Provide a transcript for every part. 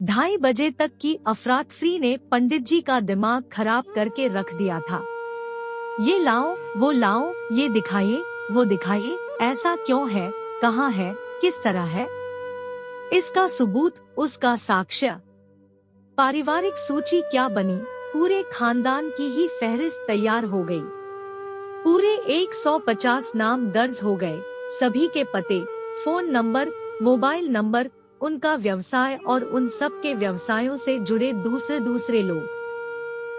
2:30 तक की अफरातफरी ने पंडित जी का दिमाग खराब करके रख दिया था। ये लाओ, ये दिखाइए, वो दिखाइए, ऐसा क्यों है, कहाँ है, किस तरह है, इसका सबूत, उसका साक्ष्य। पारिवारिक सूची क्या बनी, पूरे खानदान की ही फहरिस्त तैयार हो गई। पूरे 150 नाम दर्ज हो गए, सभी के पते, फोन नंबर, मोबाइल नंबर, उनका व्यवसाय और उन सब के व्यवसायों से जुड़े दूसरे लोग।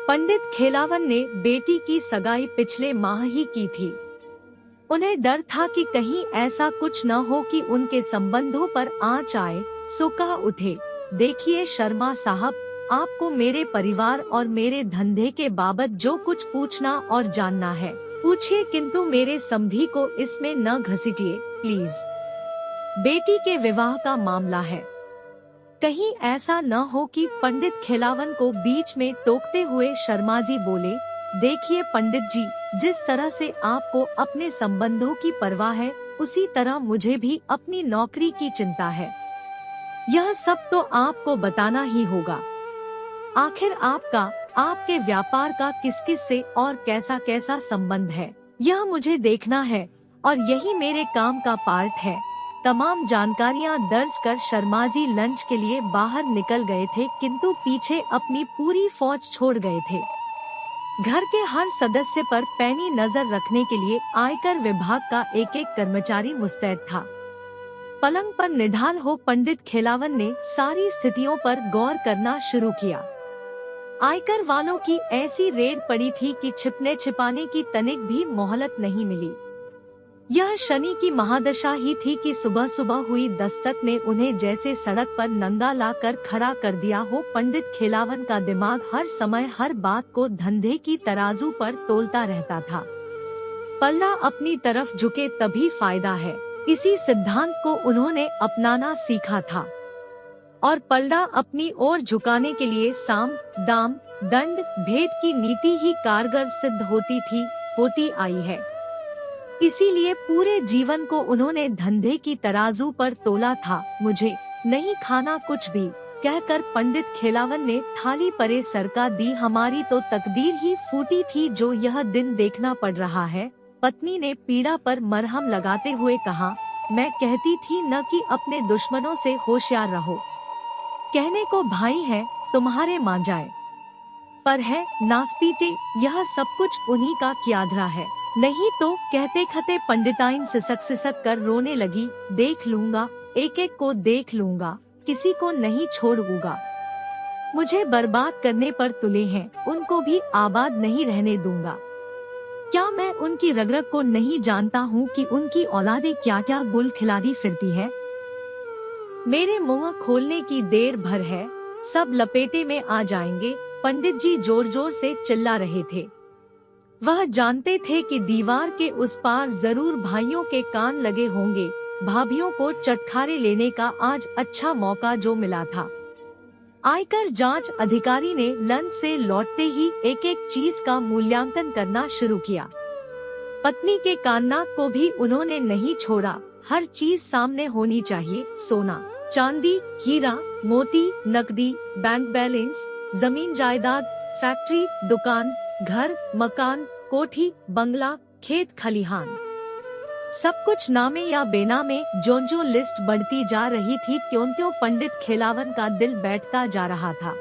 पंडित खेलावन ने बेटी की सगाई पिछले माह ही की थी। उन्हें डर था कि कहीं ऐसा कुछ न हो कि उनके संबंधों पर आंच आए, सो कह उठे, देखिए शर्मा साहब, आपको मेरे परिवार और मेरे धंधे के बाबत जो कुछ पूछना और जानना है पूछिए, किंतु मेरे समधी को इसमें न घसीटिए प्लीज। बेटी के विवाह का मामला है, कहीं ऐसा न हो कि पंडित खेलावन को बीच में टोकते हुए शर्मा जी बोले, देखिए पंडित जी, जिस तरह से आपको अपने संबंधों की परवाह है, उसी तरह मुझे भी अपनी नौकरी की चिंता है। यह सब तो आपको बताना ही होगा। आखिर आपके व्यापार का किस किस से और कैसा कैसा संबंध है, यह मुझे देखना है और यही मेरे काम का पार्ट है। तमाम जानकारियां दर्ज कर शर्मा जी लंच के लिए बाहर निकल गए थे, किंतु पीछे अपनी पूरी फौज छोड़ गए थे। घर के हर सदस्य पर पैनी नजर रखने के लिए आयकर विभाग का एक एक कर्मचारी मुस्तैद था। पलंग पर निढाल हो पंडित खेलावन ने सारी स्थितियों पर गौर करना शुरू किया। आयकर वालों की ऐसी रेड पड़ी थी कि छिपने छिपाने की तनिक भी मोहलत नहीं मिली। यह शनि की महादशा ही थी कि सुबह सुबह हुई दस्तक ने उन्हें जैसे सड़क पर नंगा लाकर खड़ा कर दिया हो। पंडित खेलावन का दिमाग हर समय हर बात को धंधे की तराजू पर तोलता रहता था। पल्ला अपनी तरफ झुके तभी फायदा है, इसी सिद्धांत को उन्होंने अपनाना सीखा था और पल्ला अपनी ओर झुकाने के लिए साम, दाम, दंड, भेद की नीति ही कारगर सिद्ध होती आई है। इसीलिए पूरे जीवन को उन्होंने धंधे की तराजू पर तोला था। मुझे नहीं खाना कुछ भी कहकर पंडित खेलावन ने थाली परे सरका दी। हमारी तो तकदीर ही फूटी थी जो यह दिन देखना पड़ रहा है, पत्नी ने पीड़ा पर मरहम लगाते हुए कहा। मैं कहती थी न कि अपने दुश्मनों से होशियार रहो, कहने को भाई है तुम्हारे मान जाए, पर है नासपीटे, यह सब कुछ उन्हीं का कियाधरा है। नहीं तो कहते खते पंडिताइन सिसक कर रोने लगी। देख लूंगा, एक एक को देख लूंगा, किसी को नहीं छोड़ूंगा। मुझे बर्बाद करने पर तुले हैं, उनको भी आबाद नहीं रहने दूंगा। क्या मैं उनकी रग-रग को नहीं जानता हूँ कि उनकी औलादे क्या क्या गुल खिलाती फिरती है। मेरे मुंह खोलने की देर भर है, सब लपेटे में आ जाएंगे। पंडित जी जोर जोर से चिल्ला रहे थे। वह जानते थे कि दीवार के उस पार जरूर भाइयों के कान लगे होंगे। भाभीियों को चटखारे लेने का आज अच्छा मौका जो मिला था। आयकर जांच अधिकारी ने लंच से लौटते ही एक एक चीज का मूल्यांकन करना शुरू किया। पत्नी के कान-नाक को भी उन्होंने नहीं छोड़ा। हर चीज सामने होनी चाहिए, सोना, चांदी, हीरा, मोती, नकदी, बैंक बैलेंस, जमीन जायदाद, फैक्ट्री, दुकान, घर, मकान, कोठी, बंगला, खेत खलिहान, सब कुछ नामे या बेनामे। जो लिस्ट बढ़ती जा रही थी त्यों पंडित खेलावन का दिल बैठता जा रहा था।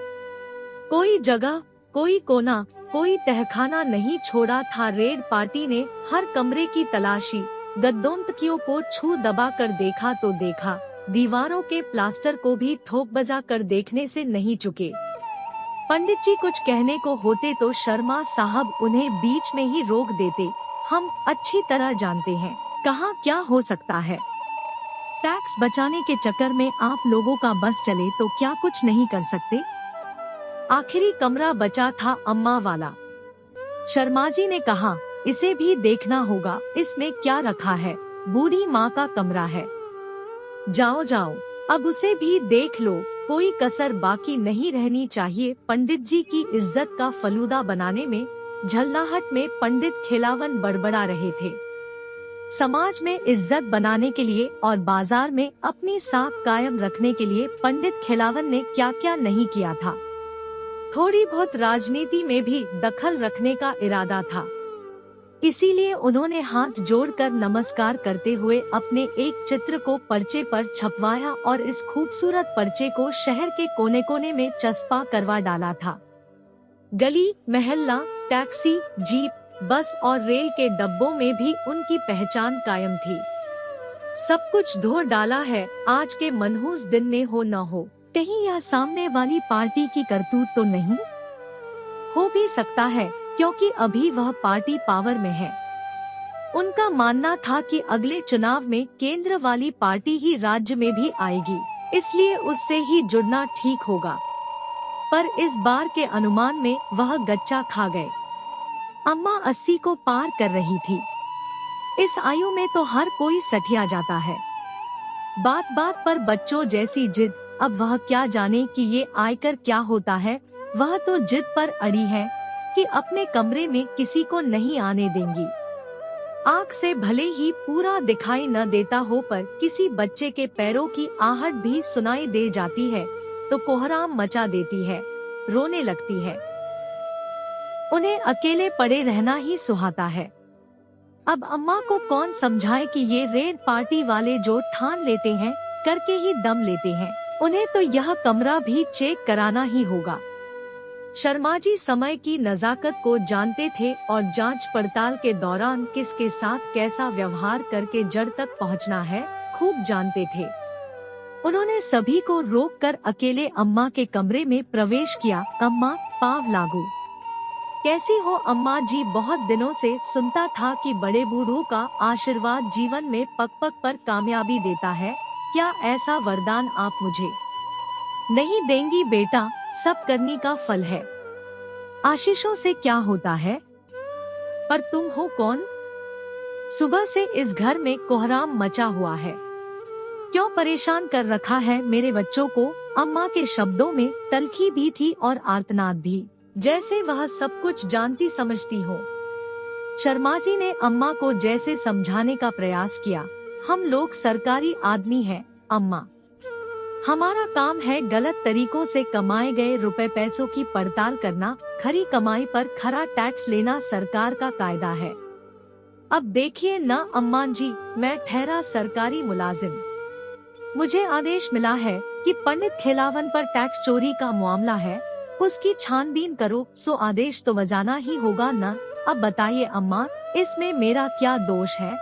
कोई जगह, कोई कोना, कोई तहखाना नहीं छोड़ा था। रेड पार्टी ने हर कमरे की तलाशी, गद्दों तकियों को छू दबा कर देखा तो देखा, दीवारों के प्लास्टर को भी ठोक बजा कर देखने से नहीं चुके। पंडित जी कुछ कहने को होते तो शर्मा साहब उन्हें बीच में ही रोक देते। हम अच्छी तरह जानते हैं कहाँ क्या हो सकता है। टैक्स बचाने के चक्कर में आप लोगों का बस चले तो क्या कुछ नहीं कर सकते। आखिरी कमरा बचा था अम्मा वाला। शर्मा जी ने कहा, इसे भी देखना होगा, इसमें क्या रखा है। बूढ़ी माँ का कमरा है, जाओ अब उसे भी देख लो, कोई कसर बाकी नहीं रहनी चाहिए। पंडित जी की इज्जत का फलूदा बनाने में, झल्लाहट में पंडित खेलावन बड़बड़ा रहे थे। समाज में इज्जत बनाने के लिए और बाजार में अपनी साख कायम रखने के लिए पंडित खिलावन ने क्या क्या नहीं किया था। थोड़ी बहुत राजनीति में भी दखल रखने का इरादा था। इसीलिए उन्होंने हाथ जोड़कर नमस्कार करते हुए अपने एक चित्र को पर्चे पर छपवाया और इस खूबसूरत पर्चे को शहर के कोने कोने में चस्पा करवा डाला था। गली, मोहल्ला, टैक्सी, जीप, बस और रेल के डब्बों में भी उनकी पहचान कायम थी। सब कुछ धो डाला है, आज के मनहूस दिन में हो न हो, कहीं यह सामने वाली पार्टी की करतूत तो नहीं? हो भी सकता है, क्योंकि अभी वह पार्टी पावर में है। उनका मानना था कि अगले चुनाव में केंद्र वाली पार्टी ही राज्य में भी आएगी, इसलिए उससे ही जुड़ना ठीक होगा। पर इस बार के अनुमान में वह गच्चा खा गए। अम्मा 80 को पार कर रही थी। इस आयु में तो हर कोई सठिया जाता है। बात बात पर बच्चों जैसी जिद, अब वह क्या जाने कि ये आयकर क्या होता है। वह तो जिद पर अड़ी है कि अपने कमरे में किसी को नहीं आने देंगी। आँख से भले ही पूरा दिखाई न देता हो, पर किसी बच्चे के पैरों की आहट भी सुनाई दे जाती है तो कोहराम मचा देती है, रोने लगती है। उन्हें अकेले पड़े रहना ही सुहाता है। अब अम्मा को कौन समझाए कि ये रेड पार्टी वाले जो ठान लेते हैं करके ही दम लेते हैं, उन्हें तो यह कमरा भी चेक कराना ही होगा। शर्मा जी समय की नजाकत को जानते थे और जांच पड़ताल के दौरान किसके साथ कैसा व्यवहार करके जड़ तक पहुंचना है खूब जानते थे। उन्होंने सभी को रोककर अकेले अम्मा के कमरे में प्रवेश किया। अम्मा, पाव लागू। कैसी हो अम्मा जी? बहुत दिनों से सुनता था कि बड़े बूढ़ों का आशीर्वाद जीवन में पग पग पर कामयाबी देता है, क्या ऐसा वरदान आप मुझे नहीं देंगी? बेटा, सब करनी का फल है, आशीषों से क्या होता है। पर तुम हो कौन? सुबह से इस घर में कोहराम मचा हुआ है, क्यों परेशान कर रखा है मेरे बच्चों को? अम्मा के शब्दों में तलखी भी थी और आर्तनाद भी, जैसे वह सब कुछ जानती समझती हो। शर्मा जी ने अम्मा को जैसे समझाने का प्रयास किया, हम लोग सरकारी आदमी हैं अम्मा, हमारा काम है गलत तरीकों से कमाए गए रुपए पैसों की पड़ताल करना, खरी कमाई पर खरा टैक्स लेना सरकार का कायदा है। अब देखिए न अम्मा जी, मैं ठहरा सरकारी मुलाजिम, मुझे आदेश मिला है कि पंडित खिलावन पर टैक्स चोरी का मामला है, उसकी छानबीन करो, सो आदेश तो बजाना ही होगा न। अब बताइए अम्मा, इसमें मेरा क्या दोष है?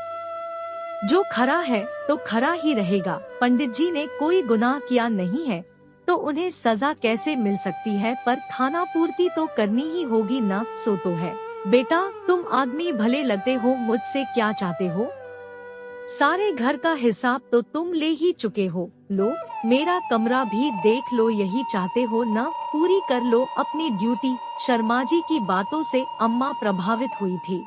जो खरा है तो खरा ही रहेगा। पंडित जी ने कोई गुनाह किया नहीं है तो उन्हें सजा कैसे मिल सकती है, पर खाना पूर्ति तो करनी ही होगी न, सो तो है। बेटा, तुम आदमी भले लगते हो, मुझसे क्या चाहते हो? सारे घर का हिसाब तो तुम ले ही चुके हो, लो मेरा कमरा भी देख लो, यही चाहते हो न, पूरी कर लो अपनी ड्यूटी। शर्मा जी की बातों से अम्मा प्रभावित हुई थी।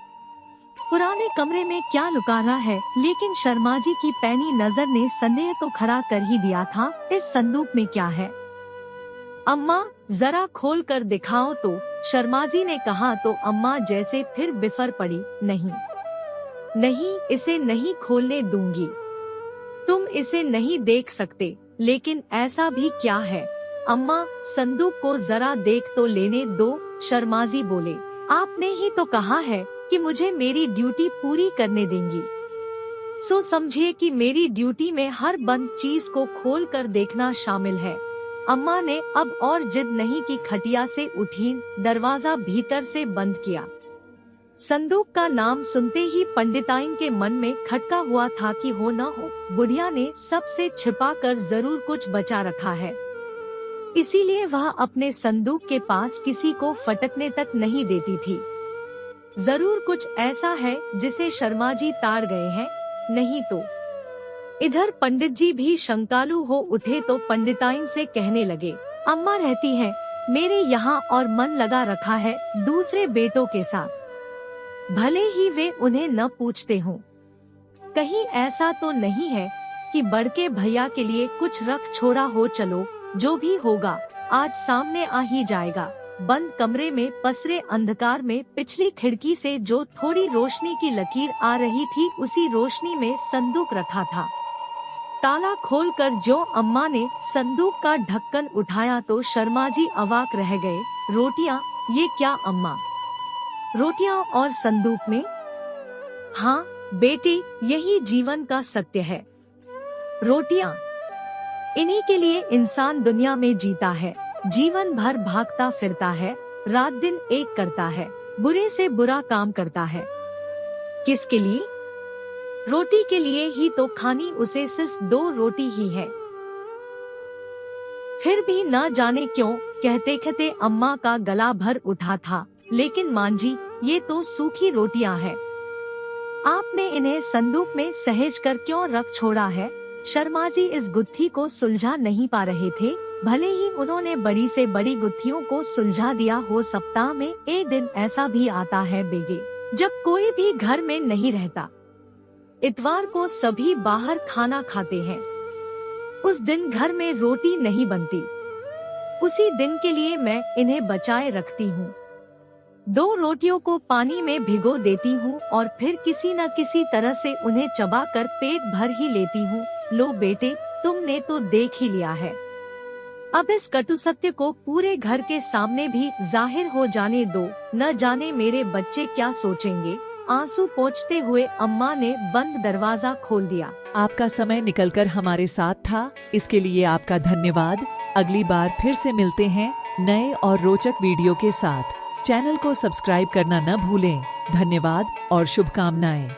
पुराने कमरे में क्या लुका रहा है, लेकिन शर्मा जी की पैनी नजर ने संदेह तो खड़ा कर ही दिया था। इस संदूक में क्या है अम्मा, जरा खोल कर दिखाओ तो, शर्मा जी ने कहा तो अम्मा जैसे फिर बिफर पड़ी। नहीं नहीं, इसे नहीं खोलने दूंगी, तुम इसे नहीं देख सकते। लेकिन ऐसा भी क्या है अम्मा, संदूक को जरा देख तो लेने दो। शर्मा जी बोले, आपने ही तो कहा है कि मुझे मेरी ड्यूटी पूरी करने देंगी, सो समझिए कि मेरी ड्यूटी में हर बंद चीज को खोल कर देखना शामिल है। अम्मा ने अब और जिद नहीं की, खटिया से उठी, दरवाजा भीतर से बंद किया। संदूक का नाम सुनते ही पंडिताइन के मन में खटका हुआ था कि हो न हो बुढ़िया ने सबसे छिपा कर जरूर कुछ बचा रखा है, इसीलिए वह अपने संदूक के पास किसी को फटकने तक नहीं देती थी। जरूर कुछ ऐसा है जिसे शर्मा जी ताड़ गए हैं, नहीं तो। इधर पंडित जी भी शंकालु हो उठे तो पंडिताइन से कहने लगे, अम्मा रहती हैं मेरे यहाँ और मन लगा रखा है दूसरे बेटों के साथ, भले ही वे उन्हें न पूछते हों। कहीं ऐसा तो नहीं है कि बड़के भैया के लिए कुछ रख छोड़ा हो? चलो जो भी होगा आज सामने आ ही जाएगा। बंद कमरे में पसरे अंधकार में पिछली खिड़की से जो थोड़ी रोशनी की लकीर आ रही थी, उसी रोशनी में संदूक रखा था। ताला खोलकर जो अम्मा ने संदूक का ढक्कन उठाया तो शर्मा जी अवाक रह गए। रोटियां? ये क्या अम्मा? रोटियां और संदूक में? हाँ बेटे, यही जीवन का सत्य है। रोटियां, इन्हीं के लिए इंसान दुनिया में जीता है, जीवन भर भागता फिरता है, रात दिन एक करता है, बुरे से बुरा काम करता है। किसके लिए? रोटी के लिए ही तो खानी उसे सिर्फ 2 रोटी ही है। फिर भी न जाने क्यों कहते कहते अम्मा का गला भर उठा था। लेकिन मां जी, ये तो सूखी रोटियां हैं। आपने इन्हें संदूक में सहेज कर क्यों रख छोड़ा है? शर्मा जी इस गुत्थी को सुलझा नहीं पा रहे थे। भले ही उन्होंने बड़ी से बड़ी गुत्थियों को सुलझा दिया हो, सप्ताह में एक दिन ऐसा भी आता है बेगे, जब कोई भी घर में नहीं रहता। इतवार को सभी बाहर खाना खाते हैं। उस दिन घर में रोटी नहीं बनती। उसी दिन के लिए मैं इन्हें बचाए रखती हूँ। 2 रोटियों को पानी में भिगो देती हूँ और फिर किसी न किसी तरह से उन्हें चबाकर पेट भर ही लेती हूँ। लो बेटे, तुमने तो देख ही लिया है। अब इस कटु सत्य को पूरे घर के सामने भी जाहिर हो जाने दो, न जाने मेरे बच्चे क्या सोचेंगे। आंसू पोंछते हुए अम्मा ने बंद दरवाजा खोल दिया। आपका समय निकलकर हमारे साथ था, इसके लिए आपका धन्यवाद। अगली बार फिर से मिलते हैं नए और रोचक वीडियो के साथ। चैनल को सब्सक्राइब करना न भूलें। धन्यवाद और शुभकामनाएं।